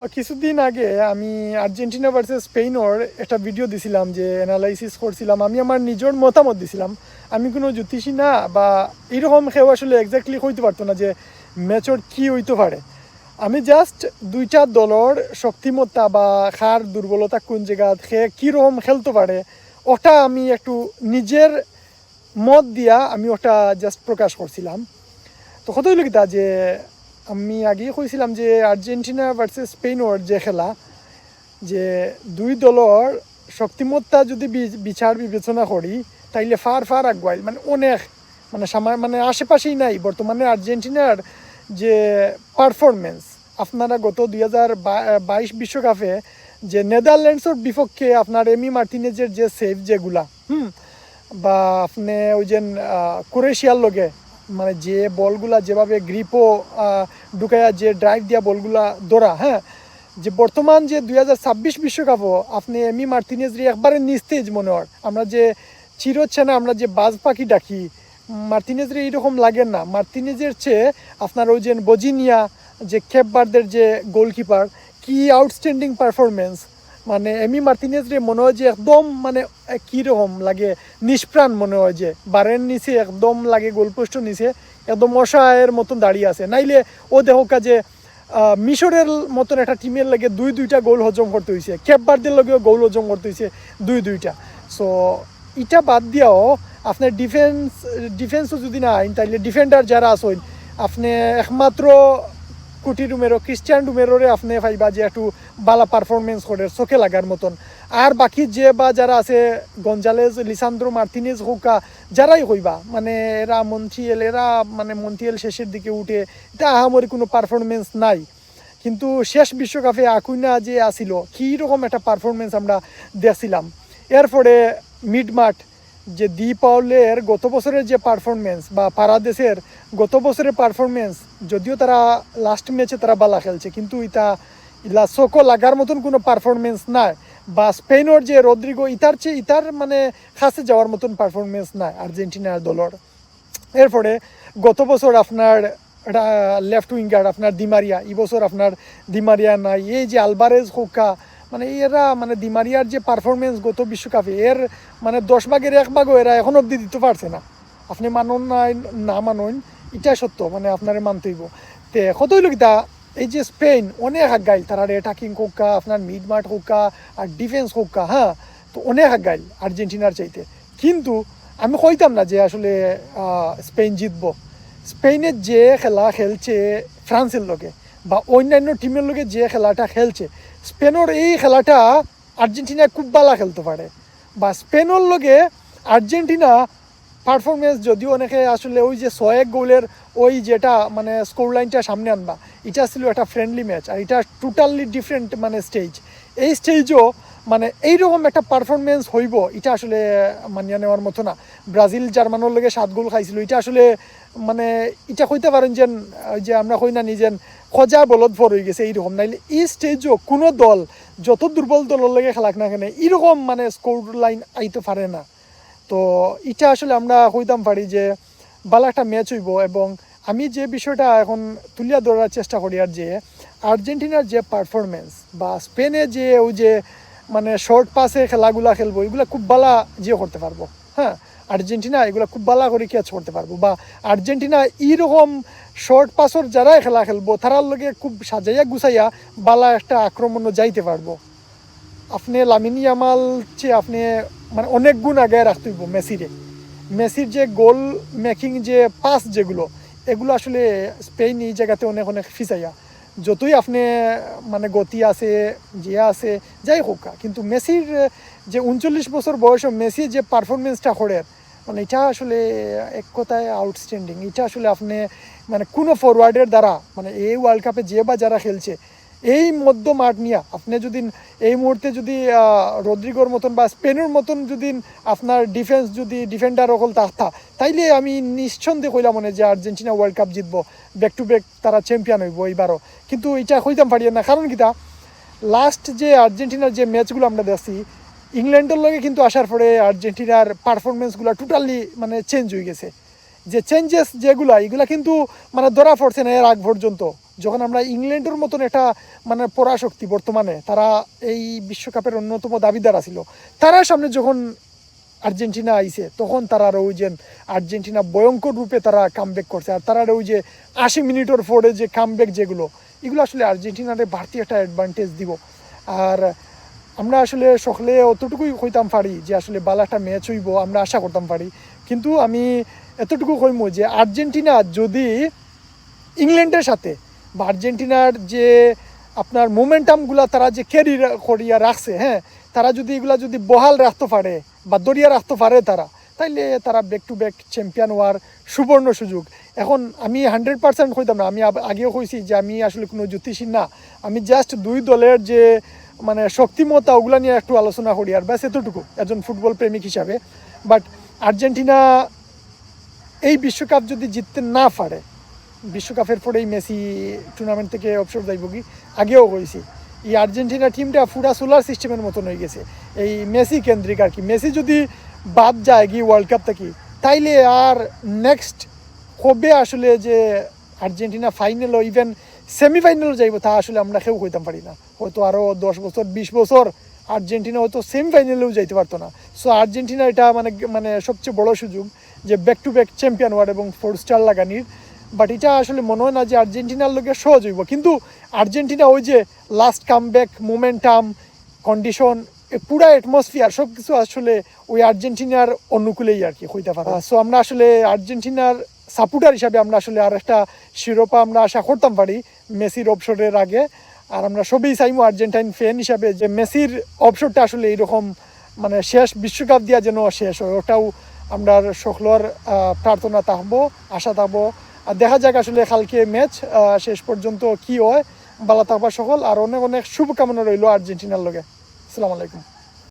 কিছুদিন আগে আমি আর্জেন্টিনা ভার্সেস স্পেনের একটা ভিডিও দিছিলাম, যে অ্যানালাইসিস করছিলাম। আমি আমার নিজের মতামত দিছিলাম। আমি কোনো জ্যোতিষী না বা এরকম কেউ আসলে এক্স্যাক্টলি কইতে পারতো না যে ম্যাচর কি হইতে পারে। আমি জাস্ট দুইটা দলের শক্তিমত্তা বা খার দুর্বলতা কোন জায়গা সে কীরকম খেলতে পারে ওটা আমি একটু নিজের মত দিয়া আমি ওটা জাস্ট প্রকাশ করছিলাম। তো কত হইল কিতা যে আমি আগেই কইছিলাম যে আর্জেন্টিনা ভার্সেস স্পেনের যে খেলা, যে দুই দলের শক্তিমত্তা যদি বিচার বিবেচনা করি তাইলে ফার ফার আগুয়াইল, মানে অনেক মানে আশেপাশেই নাই বর্তমানে আর্জেন্টিনার যে পারফরমেন্স। আপনারা গত 2022 বিশ্বকাপে যে নেদারল্যান্ডসের বিপক্ষে আপনার এমি মার্টিনেজের যে সেভ যেগুলা বা আপনি ওই যে ক্রোয়েশিয়ার লগে মানে যে বলগুলা যেভাবে গ্রিপও ঢুকাইয়া যে ড্রাইভ দিয়া বলগুলা ধরা, হ্যাঁ, যে বর্তমান যে 2026 বিশ্বকাপও আপনি এমি মার্টিনেজরি একবারে নিস্তেজ মনে হয়। আমরা যে চিরচ্ছেনা আমরা যে বাজ পাখি ডাকি, মার্টিনেজরি এইরকম লাগেন না। মার্টিনেজের চেয়ে আপনার ওই যে বজিনিয়া যে কেপ বার্দের যে গোলকিপার, কি আউটস্ট্যান্ডিং পারফরমেন্স। মানে এমি মার্টিনেজরে মনে হয় যে একদম মানে কীরকম লাগে, নিষ্প্রাণ মনে হয়, যে বারের নিচে একদম লাগে গোলপোস্টের নিচে একদম অসহায়ের মতন দাঁড়িয়ে আছে। নাইলে ও দেখা যে মিশরের মতন একটা টিমের লাগে দুইটা গোল হজম করতে হয়েছে, কেপ বার্দের লগেও গোল হজম করতে হয়েছে দুইটা। সো এটা বাদ দিয়াও আপনার ডিফেন্সও যদি না আইন তাইলে ডিফেন্ডার যারা আসেন আপনি একমাত্র ক্রিস্টিয়ান রুমেরোরে আপনি পাইবা যে একটু বালা পারফরমেন্স করে চোখে লাগার মতন। আর বাকি যে বা যারা আছে গঞ্জালেজ, লিসান্দ্রো মার্টিনেজ হোকা, যারাই হইবা মানে এরা মন্টিয়েল শেষের দিকে উঠে এটা আহামরি কোনো পারফরমেন্স নাই। কিন্তু শেষ বিশ্বকাপে আকুইনা যে আসিল কীরকম একটা পারফরমেন্স আমরা দেখছিলাম। এরপরে মিডমাঠ যে দি পাওলের গত বছরের যে পারফরমেন্স বা পারাদেশের গত বছরের পারফরমেন্স, যদিও তারা লাস্ট ম্যাচে তারা বালা খেলছে কিন্তু ইলা চোখও লাগার মতন কোনো পারফরমেন্স নাই। বা স্পেনের যে রদ্রিগো ইতার মানে কাছে যাওয়ার মতন পারফরমেন্স নাই আর্জেন্টিনার দলের। এরপরে গত বছর আপনার লেফট উইঙ্গার আপনার দিমারিয়া, এই বছর আপনার দিমারিয়া নাই। এই যে আলবারেজ হোকা, মানে এরা মানে দিমারিয়ার যে পারফরমেন্স গত বিশ্বকাপে এর মানে 10 ভাগের 1 ভাগও এরা এখন অবধি দিতে পারছে না। আপনি মানুন না মানুন এটা সত্য, মানে আপনারে মানতেইব। তে কত হইল কিতা এই যে স্পেন অনেক আগাইল, তারা অ্যাটাকিং হোকা আপনার মিডমাঠ হোকা আর ডিফেন্স হোকা, হ্যাঁ, তো অনেক আগাইল আর্জেন্টিনার চাইতে। কিন্তু আমি কইতাম না যে আসলে স্পেন জিতবো। স্পেনের যে খেলা খেলছে ফ্রান্সের লগে বা অন্যান্য টিমের লগে যে খেলাটা খেলছে, স্পেনের এই খেলাটা আর্জেন্টিনা খুব ভালো খেলতে পারে। বা স্পেনের লগে আর্জেন্টিনা পারফরমেন্স যদিও অনেকে আসলে ওই যে 6 গোলের ওই যেটা মানে স্কোর লাইনটা সামনে আনবা, এটা ছিল একটা ফ্রেন্ডলি ম্যাচ আর এটা টোটালি ডিফারেন্ট মানে স্টেজ। এই স্টেজও মানে এইরকম একটা পারফরমেন্স হইব এটা আসলে মানিয়ে নেওয়ার মতো না। ব্রাজিল জার্মানের লগে 7 গোল খাইছিল, এটা আসলে মানে এটা কইতে পারেন যে ওই যে আমরা কই না নিজেন খোঁজা বলদ ভর হয়ে গেছে এইরকম। নাইলে এই স্টেজও কোনো দল যত দুর্বল দলের লগে খেলাক না কেন এইরকম মানে স্কোর লাইন আইতে পারে না। তো এটা আসলে আমরা কইতাম পারি যে ভালো একটা ম্যাচ হইব। এবং আমি যে বিষয়টা এখন তুলিয়া ধরার চেষ্টা করি আর যে আর্জেন্টিনার যে পারফরমেন্স বা স্পেনে যে ওই যে মানে শর্ট পাসে খেলাগুলা খেলবো এগুলো খুব ভালো যে করতে পারবো, হ্যাঁ, আর্জেন্টিনা এগুলো খুব ভালো করে ক্যাচ করতে পারবো। বা আর্জেন্টিনা এইরকম শর্ট পাসর যারাই খেলা খেলবো তারার লগে খুব সাজাইয়া গুছাইয়া ভালো একটা আক্রমণও যাইতে পারবো। আপনি লামিন ইয়ামাল চেয়ে আপনি মানে অনেক গুণ আগে রাখতে হইব মেসির যে গোল মেকিং যে পাস যেগুলো এগুলো আসলে স্পেন এই জায়গাতে অনেক অনেক ফিসাইয়া। যতই আপনি মানে গতি আছে যে আছে যাই হোক, কিন্তু মেসির যে 39 বছর বয়সে মেসি যে পারফরমেন্সটা করে মানে এটা আসলে এক কথায় আউটস্ট্যান্ডিং। এটা আসলে আপনি মানে কোনো ফরওয়ার্ডের দ্বারা মানে এই ওয়ার্ল্ড কাপে যে বা যারা খেলছে এই মধ্য মাঠ নিয়ে আপনি যদি এই মুহূর্তে যদি রদ্রিগোর মতন বা স্পেনের মতন যদি আপনার ডিফেন্স যদি ডিফেন্ডার হল থাকতা তাইলে আমি নিঃসন্দেহে কইলাম মনে যে আর্জেন্টিনা ওয়ার্ল্ড কাপ জিতবো, ব্যাক টু ব্যাক তারা চ্যাম্পিয়ন হইব এইবারও। কিন্তু এটা কইতাম পারি না, কারণ কিটা লাস্ট যে আর্জেন্টিনার যে ম্যাচগুলো আমরা দেখছি ইংল্যান্ডের লগে কিন্তু আসার পরে আর্জেন্টিনার পারফরমেন্সগুলো টোটালি মানে চেঞ্জ হয়ে গেছে। যে চেঞ্জেস যেগুলা এগুলা কিন্তু মানে ধরা পড়ছে না এর আগ পর্যন্ত। যখন আমরা ইংল্যান্ডের মতন একটা মানে পরাশক্তি বর্তমানে, তারা এই বিশ্বকাপের অন্যতম দাবিদার ছিল, তারার সামনে যখন আর্জেন্টিনা আইছে তখন তারা ওই যে আর্জেন্টিনা ভয়ঙ্কর রূপে তারা কামব্যাক করছে। আর তারা ওই যে 80 মিনিটের পরে যে কামব্যাক যেগুলো, এগুলো আসলে আর্জেন্টিনারে বাড়তি একটা অ্যাডভান্টেজ দিব। আর আমরা আসলে সকলে অতটুকুই হইতাম পারি যে আসলে ভালো একটা ম্যাচ হইব, আমরা আশা করতাম পারি। কিন্তু আমি এতটুকু কইমু যে আর্জেন্টিনা যদি ইংল্যান্ডের সাথে বা আর্জেন্টিনার যে আপনার মোমেন্টামগুলো তারা যে ক্যারি করিয়া রাখছে, হ্যাঁ, তারা যদি এগুলা যদি বহাল রাখতে পারে বা দরিয়া রাখতে পারে তারা, তাইলে তারা ব্যাক টু ব্যাক চ্যাম্পিয়ন হওয়ার সুবর্ণ সুযোগ। এখন আমি 100% কইতাম না, আমি আগেও কইছি যে আমি আসলে কোনো জ্যোতিষী না, আমি জাস্ট দুই দলের যে মানে শক্তিমত্তা ওগুলা নিয়ে একটু আলোচনা করি, আর ব্যাস এতটুকু একজন ফুটবল প্রেমিক হিসাবে। বাট আর্জেন্টিনা এই বিশ্বকাপ যদি জিততে না পারে, বিশ্বকাপের পরেই মেসি টুর্নামেন্ট থেকে অবসর যাইব কি, আগেও হয়েছি এই আর্জেন্টিনা টিমটা পুরা সোলার সিস্টেমের মতন হয়ে গেছে এই মেসি কেন্দ্রিক আর কি। মেসি যদি বাদ যায় কি ওয়ার্ল্ড কাপ থেকে, তাইলে আর নেক্সট কবে আসলে যে আর্জেন্টিনা ফাইনালও ইভেন সেমিফাইনালও যাইব তা আসলে আমরা কেউ কইতাম পারি না। হয়তো আরও 10 বছর 20 বছর আর্জেন্টিনা হয়তো সেমিফাইনালেও যাইতে পারতো না। সো আর্জেন্টিনা এটা মানে মানে সবচেয়ে বড় সুযোগ যে ব্যাক টু ব্যাক চ্যাম্পিয়ন হওয়ার এবং 4 স্টার লাগানির। বাট এটা আসলে মনে হয় না যে আর্জেন্টিনার লোকের সহজ হইব। কিন্তু আর্জেন্টিনা ওই যে লাস্ট কামব্যাক, মোমেন্টাম, কন্ডিশন, পুরা অ্যাটমসফিয়ার সব কিছু আসলে ওই আর্জেন্টিনার অনুকূলেই আর কি হইতে পারে। সো আমরা আসলে আর্জেন্টিনার সাপোর্টার হিসাবে আমরা আসলে আর একটা শিরোপা আমরা আশা করতাম পারি মেসির অবসরের আগে। আর আমরা সবই চাইমো আর্জেন্টাইন ফ্যান হিসাবে যে মেসির অবসরটা আসলে এইরকম মানে শেষ বিশ্বকাপ দিয়া যেন শেষ হয়, ওটাও আমরা সকলের প্রার্থনা থাকবো, আশা থাকবো। আর দেখা যাক আসলে কালকে ম্যাচ শেষ পর্যন্ত কি হয়। ভালো থাকবা সকল, আর অনেক অনেক শুভকামনা রইল আর্জেন্টিনার লগে। আসসালামু আলাইকুম।